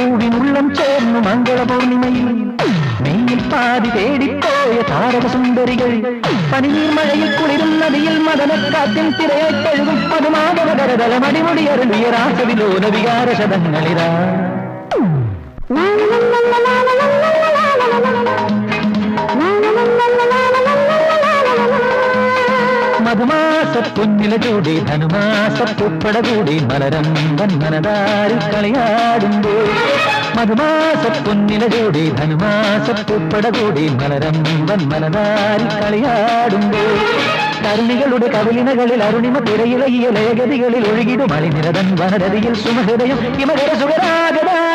പൂവിനുള്ളം ചേർന്നു മംഗള പൂർണിമയിൽ മെയ്യിൽ പാതി തേടിപ്പോയ താരക സുന്ദരികൾ പനിനീർ മഴയിൽ കുളിരും നദിയിൽ മദനക്കാറ്റിൽ തിരയെ കഴുകും മധുമാധവകരതല മടിമുടിയരുളിയ രാസവിലോല വികാര ശതങ്ങളിതാ മധുമാസപ്പൊന്നില ചൂടി ധനുമാസപ്പുപ്പട കൂടി മലരമ്പൻ മനതാരിൽ കളിയാടുമ്പോൾ മധുമാസപ്പൊന്നില ചൂടി ധനുമാസപ്പുപ്പട കൂടി മലരമ്പൻ മനതാരിൽ കളിയാടുമ്പോൾ കരുണികളുടെ കവിളിനകളിൽ അരുണിമ തിരയിലകിയ ലയഗതികളിൽ ഒഴുകിടും അളിനിരതൻ വനരതിയിൽ സുമഹൃദയം ഹിമകര സുഖരാഗതാരയാടി